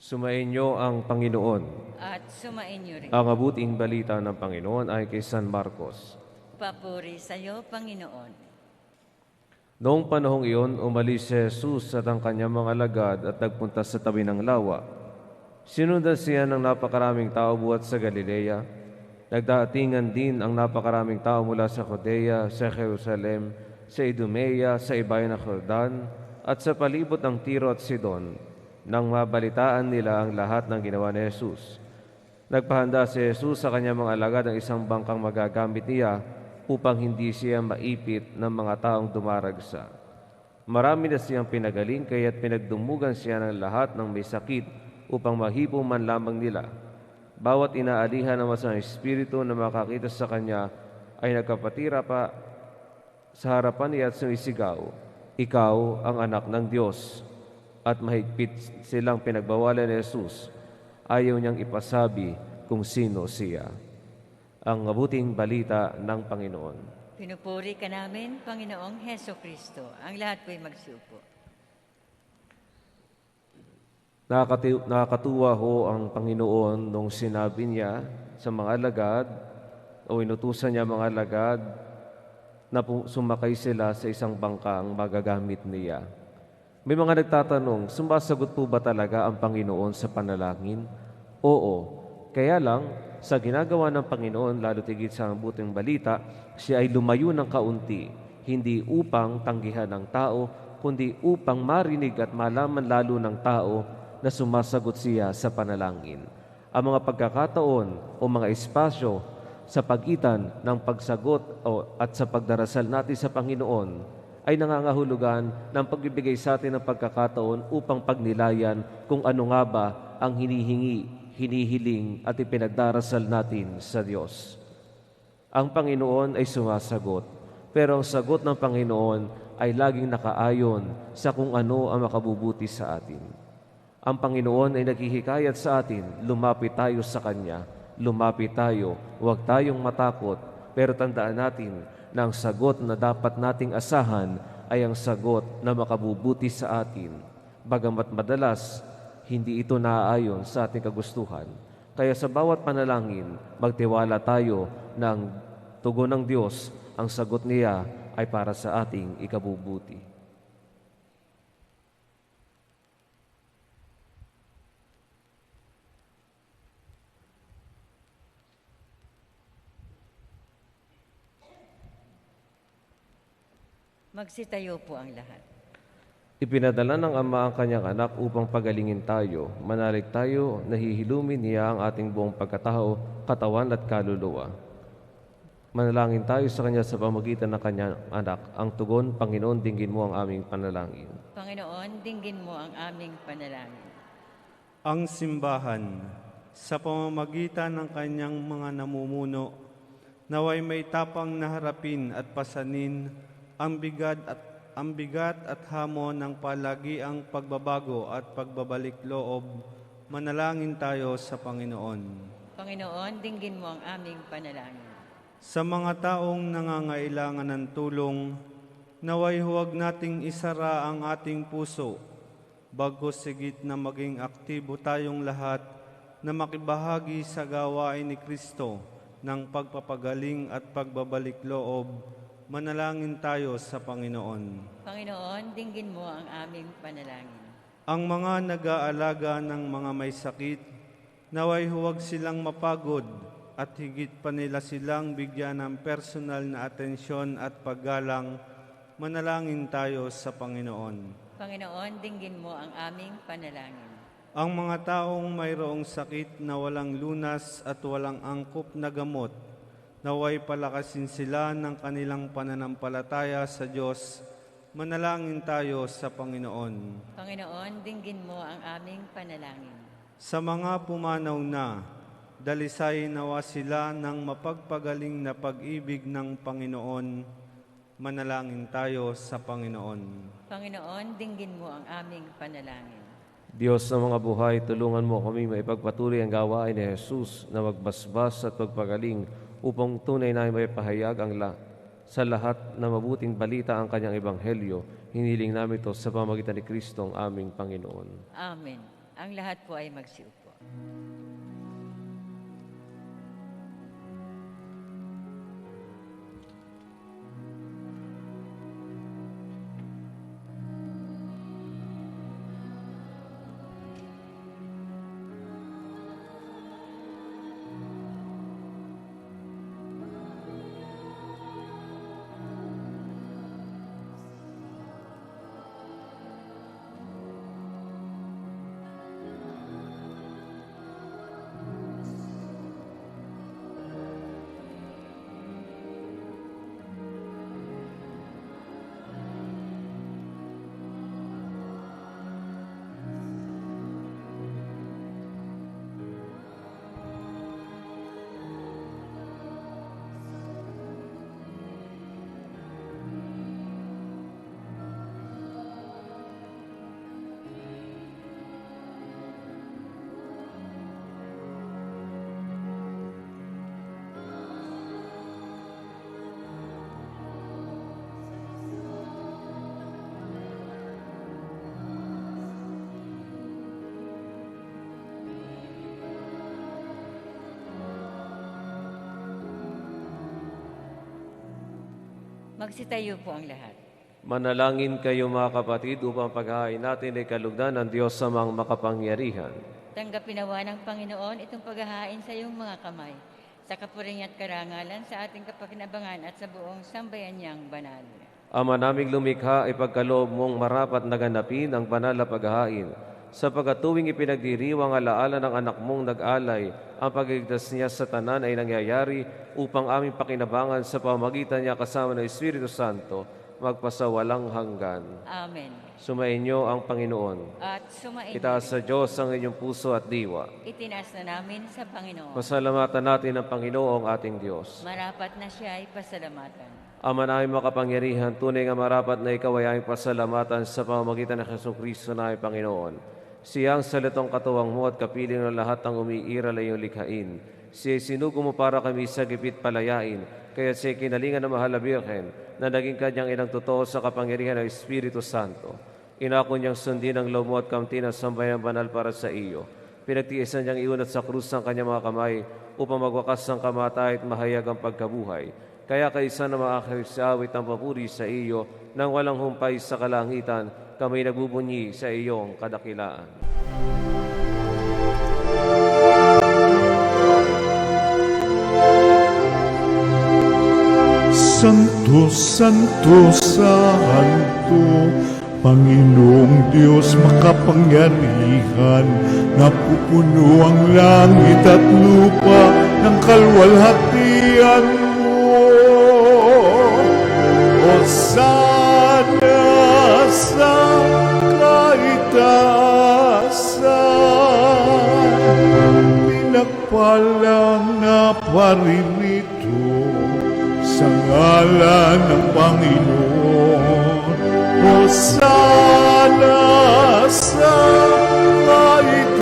Sumainyo ang Panginoon. At sumainyo rin. Ang mabuting balita ng Panginoon ay kay San Marcos. Papuri sa iyo, Panginoon. Noong panahong iyon, umalis si Jesus at ang kanyang mga alagad at nagpunta sa tabi ng lawa. Sinundan siya ng napakaraming tao buhat sa Galilea. Nagdatingan din ang napakaraming tao mula sa Judea, sa Jerusalem, sa Idumea, sa ibayan ng Jordan, at sa palibot ng Tiro at Sidon, nang mabalitaan nila ang lahat ng ginawa ni Jesus. Nagpahanda si Jesus sa kanyang mga alagad ng isang bangkang magagamit niya upang hindi siya maipit ng mga taong dumaragsa. Marami na siyang pinagaling, kaya't pinagdumugan siya ng lahat ng may sakit upang mahipo man lamang nila. Bawat inaalihan ng masamang espiritu na makakita sa kanya ay nagkapatira pa sa harapan niya at sumisigaw, "Ikaw ang anak ng Diyos." At mahigpit silang pinagbawalan ni Jesus. Ayaw niyang ipasabi kung sino siya. Ang mabuting balita ng Panginoon. Pinupuri ka namin, Panginoong Heso Kristo. Ang lahat po'y magsupo. Nakakatuwa ho ang Panginoon nung sinabi niya sa mga alagad o inutusan niya mga alagad na sumakay sila sa isang bangkang magagamit niya. May mga nagtatanong, sumasagot po ba talaga ang Panginoon sa panalangin? Oo. Kaya lang, sa ginagawa ng Panginoon, lalo tigit sa mabuting balita, siya ay lumayo ng kaunti, hindi upang tanggihan ng tao, kundi upang marinig at malaman lalo ng tao na sumasagot siya sa panalangin. Ang mga pagkakataon o mga espasyo sa pagitan ng pagsagot at sa pagdarasal natin sa Panginoon ay nangangahulugan ng pagbibigay sa atin ng pagkakataon upang pagnilayan kung ano nga ba ang hinihiling at ipinagdarasal natin sa Diyos. Ang Panginoon ay sumasagot, pero ang sagot ng Panginoon ay laging nakaayon sa kung ano ang makabubuti sa atin. Ang Panginoon ay naghihikayat sa atin, lumapit tayo sa Kanya, lumapit tayo, huwag tayong matakot, pero tandaan natin na ang sagot na dapat nating asahan ay ang sagot na makabubuti sa atin. Bagamat madalas, hindi ito naaayon sa ating kagustuhan. Kaya sa bawat panalangin, magtiwala tayo ng tugon ng Diyos, ang sagot niya ay para sa ating ikabubuti. Magsitayo po ang lahat. Ipinadala ng Ama ang kanyang anak upang pagalingin tayo. Manalig tayo, nahihilumin niya ang ating buong pagkatao, katawan at kaluluwa. Manalangin tayo sa Kanya sa pamagitan ng kanyang anak. Ang tugon, Panginoon, dinggin mo ang aming panalangin. Panginoon, dinggin mo ang aming panalangin. Ang simbahan, sa pamamagitan ng kanyang mga namumuno, naway may tapang na harapin at pasanin ang bigat at hamon ng palagiang pagbabago at pagbabalik loob. Manalangin tayo sa Panginoon. Panginoon, dinggin mo ang aming panalangin. Sa mga taong nangangailangan ng tulong, naway huwag nating isara ang ating puso, bagkus sigit na maging aktibo tayong lahat na makibahagi sa gawain ni Kristo ng pagpapagaling at pagbabalik loob. Manalangin tayo sa Panginoon. Panginoon, dinggin mo ang aming panalangin. Ang mga nag-aalaga ng mga may sakit, naway huwag silang mapagod at higit pa nila silang bigyan ng personal na atensyon at paggalang. Manalangin tayo sa Panginoon. Panginoon, dinggin mo ang aming panalangin. Ang mga taong mayroong sakit na walang lunas at walang angkop na gamot, naway palakasin sila ng kanilang pananampalataya sa Diyos. Manalangin tayo sa Panginoon. Panginoon, dinggin mo ang aming panalangin. Sa mga pumanaw na, dalisay nawa sila ng mapagpagaling na pag-ibig ng Panginoon. Manalangin tayo sa Panginoon. Panginoon, dinggin mo ang aming panalangin. Diyos ng mga buhay, tulungan mo kami maipagpatuloy ang gawain ni Jesus na magbasbas at magpagaling upang tunay na may pahayag sa lahat na mabuting balita ang kanyang ebanghelyo. Hiniling namin ito sa pamagitan ni Kristo ang aming Panginoon. Amen. Ang lahat po ay magsiupo. Magsitayo po ang lahat. Manalangin kayo mga kapatid upang paghahain natin ay kalugdan ng Diyos sa mga makapangyarihan. Tanggapin nawa ng Panginoon itong paghahain sa iyong mga kamay, sa kapuring at karangalan sa ating kapakinabangan at sa buong sambayan niyang banal. Ama naming lumikha, ipagkaloob mong marapat na ganapin ang banal na paghahain. Sa pagkatuwing ipinagdiriwang alaala ng anak mong nag-alay, ang pagigtas niya sa tanan ay nangyayari upang aming pakinabangan sa pamamagitan niya kasama ng Espiritu Santo, magpasawalang hanggan. Amen. Sumainyo ang Panginoon. At sumainyo. Itaas sa Diyos ang inyong puso at diwa. Itinaas na namin sa Panginoon. Pasalamatan natin ang Panginoong ating Diyos. Marapat na siya ay pasalamatan. Ama naming makapangyarihan, tunay nga marapat na ikaw ay aming pasalamatan sa pamamagitan ng Jesucristo na aming Panginoon. Siya ang salitong katuwang mo at kapiling ng lahat ng umiiral ay iyong likhain. Siya sinugo mo para kami sa gipit palayain, kaya siya kinalingan ng mahal na Birhen na naging kanyang inang totoo sa kapangyarihan ng Espiritu Santo. Inako niyang sundin ang loob mo at kamtin ng sambayan banal para sa iyo. Pinagtiisan niyang iunat sa krus ng kanyang mga kamay upang magwakas ang kamatay at mahayag ang pagkabuhay. Kaya kaisa na maakit sa awit ang papuri sa iyo nang walang humpay sa kalangitan, kami nagbubunyi sa iyong kadakilaan. Santo, Santo, Santo, Panginoong Diyos makapangyarihan, napupuno ang langit at lupa ng kalwalhatian mo. Hosana sa kaitaasan, pinagpalang na paririto sa ngalan ng Panginoon. Hosana sa kaitaasan.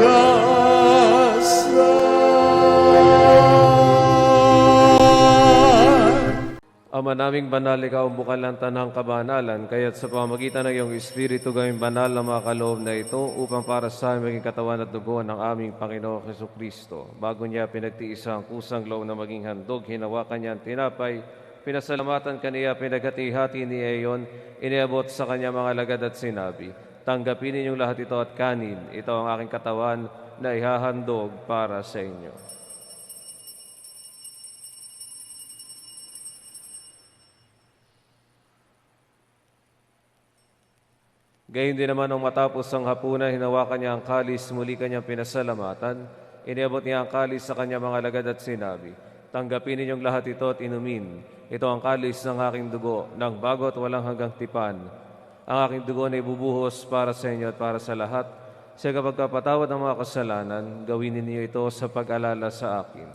Ama naming banal, ikaw ang bukal ng tanang kabanalan, kaya't sa pamamagitan ng iyong Espiritu gawing banal na mga kaloob na ito upang para sa aming maging katawan at dugo ng aming Panginoong Jesucristo. Bago niya pinagtiis ang kusang loob na maging handog, hinawakan niya ang tinapay, pinasalamatan kaniya, pinaghati-hati ni Ayon, iniabot sa kanya mga lagad at sinabi, tanggapin ninyong lahat ito at kanin, ito ang aking katawan na ihahandog para sa inyo. Gayon din naman nung matapos ang hapunan, hinawakan niya ang kalis, muli kanyang pinasalamatan, iniabot niya ang kalis sa kanya mga lagad at sinabi, tanggapin ninyong lahat ito at inumin. Ito ang kalis ng aking dugo, ng bago at walang hanggang tipan. Ang aking dugo na ibubuhos para sa inyo at para sa lahat. Sa kapagpapatawad ng mga kasalanan, gawin ninyo ito sa pag-alala sa akin.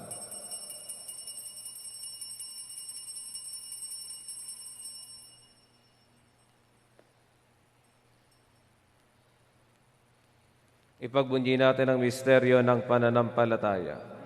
Ipagbunyi natin ang misteryo ng pananampalataya.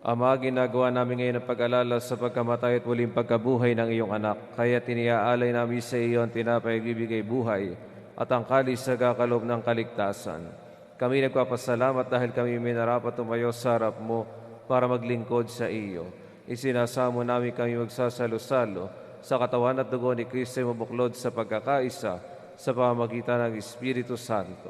Ama, ginagawa namin ngayon ang pag-alala sa pagkamatay at muling pagkabuhay ng iyong anak. Kaya tiniaalay namin sa iyo ang tinapay nagbibigay buhay at ang kalis sa kakalob ng kaligtasan. Kami nagpapasalamat dahil kami minarapat tumayo sa harap mo para maglingkod sa iyo. Isinasamo namin kami magsasalo-salo sa katawan at dugo ni Kristo ay mabuklod sa pagkakaisa sa pamamagitan ng Espiritu Santo.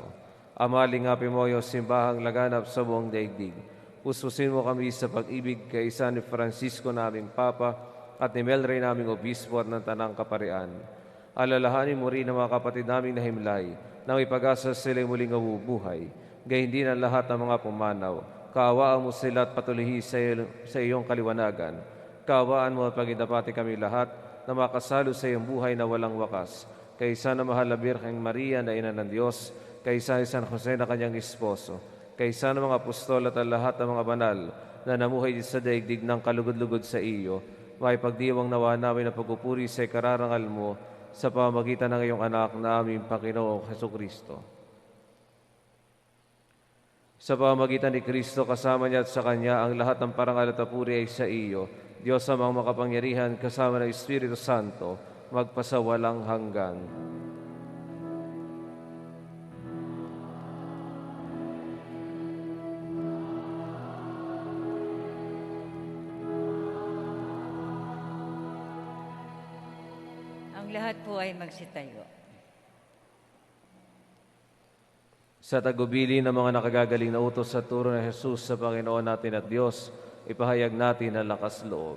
Ama, lingapin mo yung simbahang laganap sa buong daigdig. Puspusin mo kami sa pag-ibig kay isa ni Francisco naming Papa at ni Melray naming Obispo at ng Tanang Kaparian. Alalahanin mo rin ang mga kapatid naming nahimlay na may pag-asa silang muling mabubuhay. Gayon din ang lahat ng mga pumanaw. Kaawaan mo sila at patuloy sa iyong kaliwanagan. Kaawaan mo at pagindapati kami lahat na makasalo sa iyong buhay na walang wakas. Kaysa na mahal na Birheng Maria na Ina ng Diyos, kaysa ni San Jose na kanyang esposo, kaysa ng mga apostol at ang lahat ng mga banal na namuhay sa daigdig ng kalugod-lugod sa iyo, may pagdiwang nawa namin ang pagpupuri sa ikararangal mo sa pamamagitan ng iyong anak na aming Panginoong Hesukristo. Sa pamamagitan ni Kristo, kasama niya at sa Kanya, ang lahat ng parangal at papuri ay sa iyo, Diyos amang makapangyarihan, kasama ng Espiritu Santo, magpasawalang hanggan. Lahat po ay magsitayo. Sa tagubili ng mga nakagagaling na utos sa turo ng Jesus sa Panginoon natin at Diyos, ipahayag natin ang lakas loob.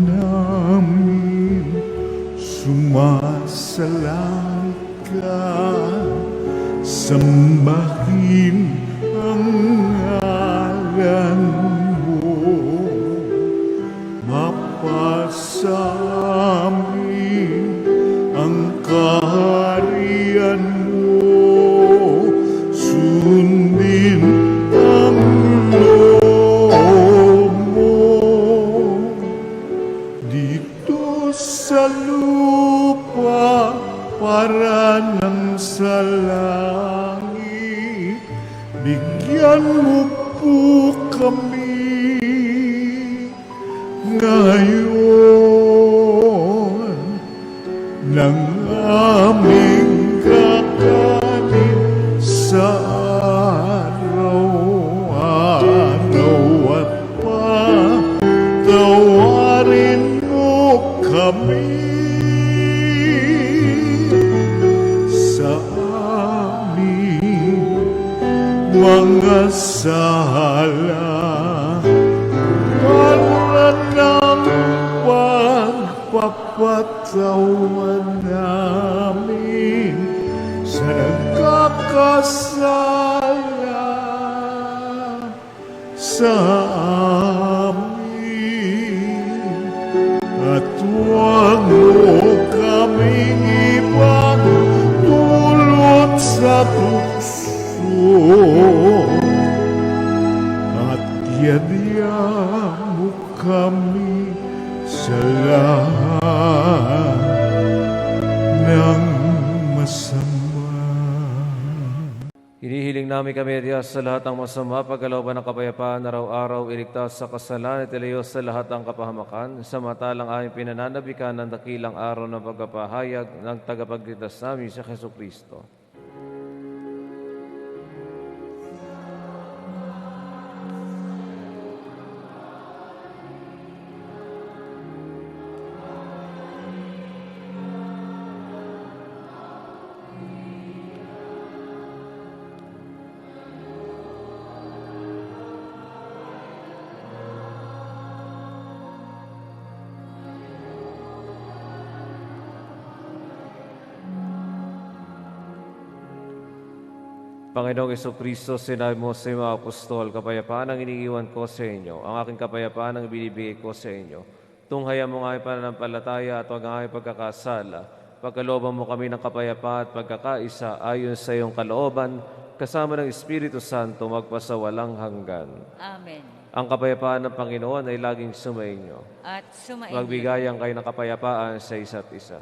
Namin sumasalang sambahin ang ngalan mo, mapasamin ang kaharian mo, sundin ang loob mo dito sa lupa para ng sa langit. Bigyan mo po kami ngayon ng aming kakanin sa araw-araw at patawarin mo kami mga sala para ng pagpapatawan namin sa nagkakasala sa amin, at huwag mo kaming ipagdulot sa tukso at yadya mo kami sa lahat ng masama. Hinihiling namin kami, Diyos, sa lahat ng masama, pagkalooban ng kapayapaan, araw-araw, iligtas sa kasalanan at ilayo sa lahat ng kapahamakan, samantalang aming pinananabikan ng dakilang araw ng pagpapahayag ng tagapagligtas namin sa Jesucristo. Panginoong Jesucristo, sinabi mo sa mga apostol, kapayapaan ang iniiwan ko sa inyo, ang aking kapayapaan ang binibigay ko sa inyo. Tunghayan mo nga ang pananampalataya at huwag ang pagkakasala. Pagkalooban mo kami ng kapayapaan at pagkakaisa ayon sa iyong kalooban, kasama ng Espiritu Santo magpasawalang hanggan. Amen. Ang kapayapaan ng Panginoon ay laging sumainyo. At sumainyo. Magbigayan kayo ng kapayapaan sa isa't isa.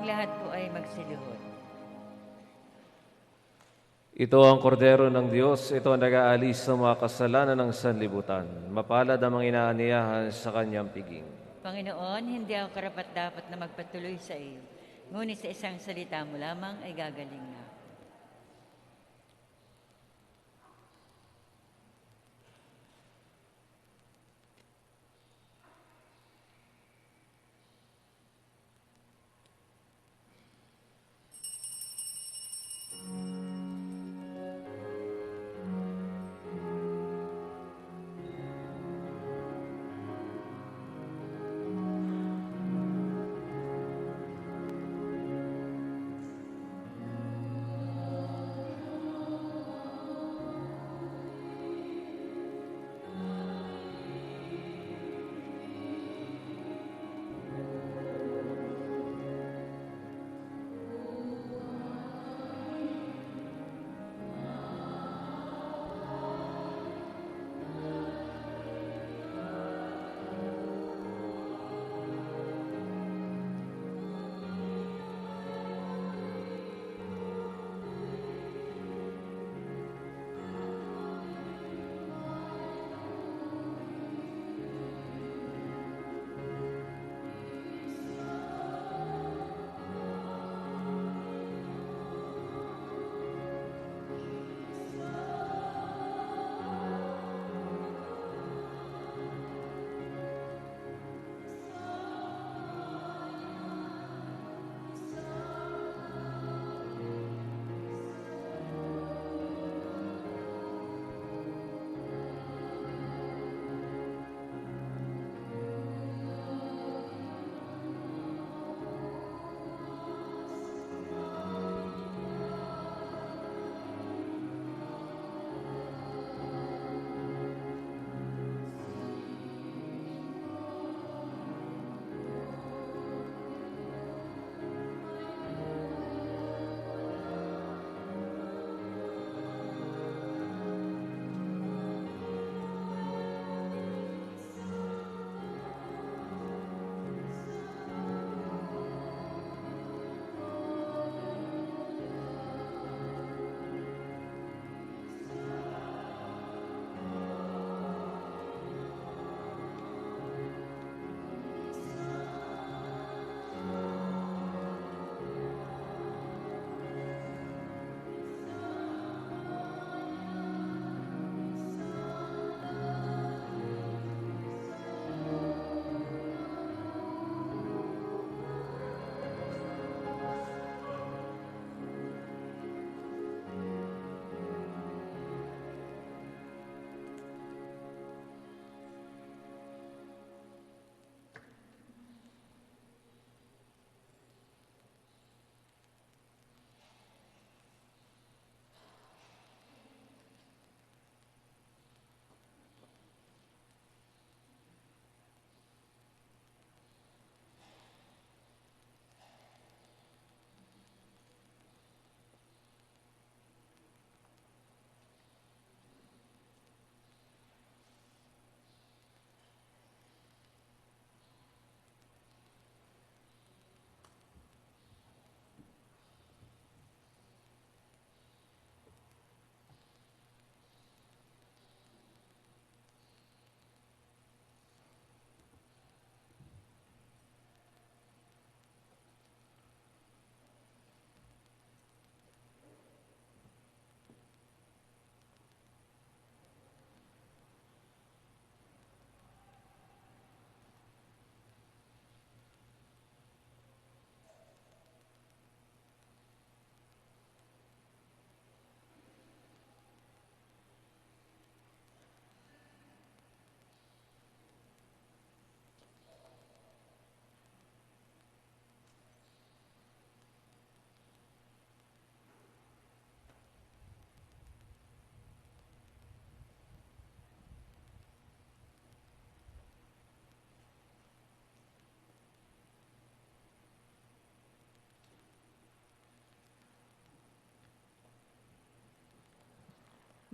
Ang lahat po ay magsiluhod. Ito ang kordero ng Diyos, ito ang nag-aalis sa mga kasalanan ng sanlibutan. Mapalad ang mga inaaniyahan sa kanyang piging. Panginoon, hindi ako karapat-dapat na magpatuloy sa iyo. Ngunit sa isang salita mo lamang ay gagaling na.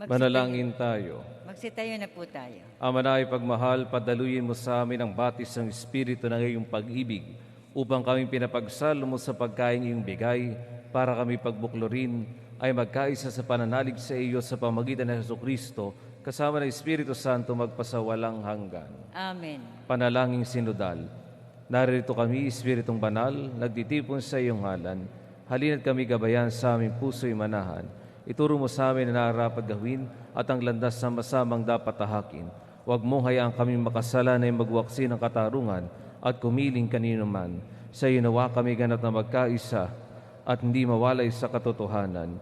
Manalangin tayo. Magsitayo na po tayo. Ama na pagmahal, padaluyin mo sa amin ang batis ng Espiritu ng iyong pag-ibig upang kami pinapagsalo mo sa pagkain iyong bigay para kami pagbuklorin ay magkaisa sa pananalig sa iyo sa pamagitan ng Jesucristo kasama ng Espiritu Santo magpasawalang hanggan. Amen. Panalangin sinodal. Narito kami, Espiritong Banal, nagtitipon sa iyong ngalan. Halina't kami gabayan sa aming puso'y manahan. Ituro mo sa amin na nararapat gawin at ang landas sa masamang dapat tahakin. Huwag mong hayaan kaming makasala na magwaksi ng katarungan at kumiling kanino man. Sa iyo nawa kami ganap na magkaisa at hindi mawalay sa katotohanan.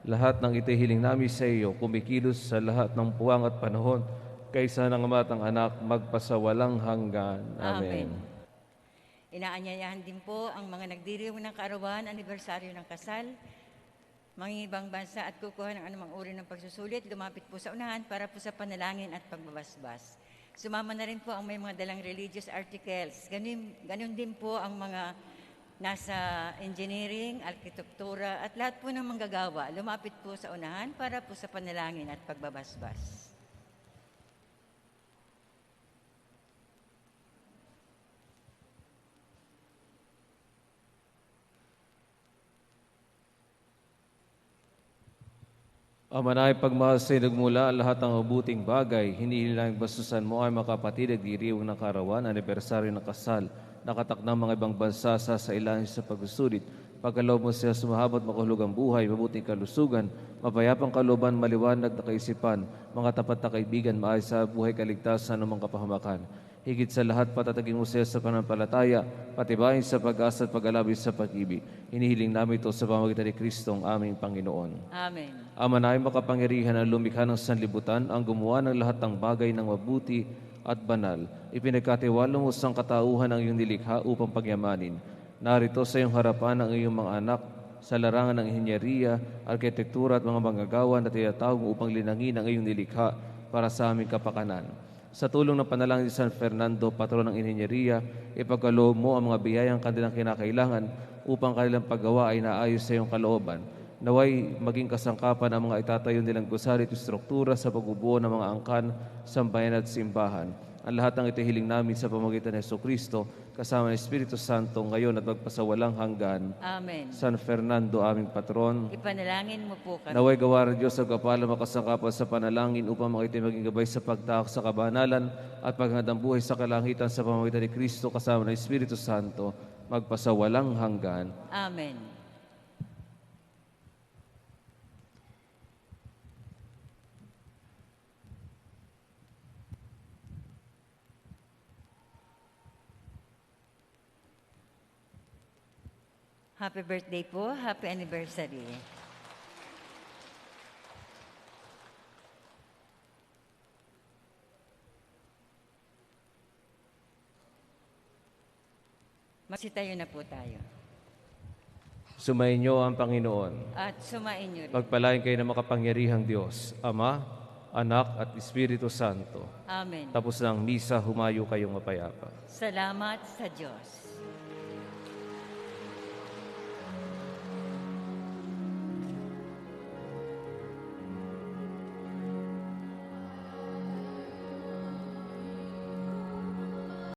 Lahat ng itihiling namin sa iyo, kumikilos sa lahat ng puwang at panahon, kaysa ng Ama at ng Anak, magpasawalang hanggan. Amen. Inaanyayahan din po ang mga nagdiriwang ng kaarawan, anibersaryo ng kasal, mangingibang bansa at kukuha ng anumang uri ng pagsusulit, lumapit po sa unahan para po sa panalangin at pagbabasbas. Sumama na rin po ang may mga dalang religious articles. Ganun din po ang mga nasa engineering, arkitektura at lahat po ng manggagawa. Lumapit po sa unahan para po sa panalangin at pagbabasbas. Ama na pagmahal sa nagmula lahat ng mabuting bagay, hinihilang bastusan mo ay makapatid at diriwang ng karawan, anibersaryo ng kasal, nakatakdang mga ibang bansa sa ilan sa pagsusulit. Pagkaloob mo siya sumahabot makahulugang buhay, mabuting kalusugan, mapayapang kalooban, maliwanag na kaisipan, mga tapat na kaibigan, maayos sa buhay kaligtasan ng mga kapahamakan. Higit sa lahat, patatagin mo siya sa pananampalataya, patibayin sa pag-asa at pag-alabis sa pag-ibig. Hinihiling namin ito sa pamamagitan ni Kristo ang aming Panginoon. Amen. Ama na makapangyarihan ang lumikha ng sanlibutan, ang gumawa ng lahat ng bagay ng mabuti at banal. Ipinagkatiwala mo sa katauhan ang iyong nilikha upang pagyamanin. Narito sa iyong harapan ang iyong mga anak sa larangan ng inhenyeriya, arkitektura at mga manggagawa na tinatawag mo upang linangin ang iyong nilikha para sa aming kapakanan. Sa tulong ng panalangin ni San Fernando, patron ng inhenyeriya, ipagkaloob mo ang mga biyayang kanilang kinakailangan upang kanilang paggawa ay naayos sa iyong kalooban. Naway maging kasangkapan ang mga itatayo nilang gusali at struktura sa pagbubuo ng mga angkan, sambayan at simbahan. Ang lahat ng itihiling namin sa pamamagitan ng Jesucristo, kasama ng Espiritu Santo, ngayon at magpasawalang hanggan. Amen. San Fernando, aming patron, Ipanalangin mo po kami. naway gawa ng Diyos ang kapala makasangkapan sa panalangin upang makita maging gabay sa pagtaak sa kabanalan at paghandang buhay sa kalangitan sa pamamagitan ni Kristo kasama ng Espiritu Santo, magpasawalang hanggan. Amen. Happy birthday po. Happy anniversary. Magsitayo na po tayo. Sumainyo ang Panginoon. At sumain niyo rin. Pagpalain kayo ng makapangyarihang Diyos, Ama, Anak at Espiritu Santo. Amen. Tapos ng misa, humayo kayong mapayapa. Salamat sa Diyos.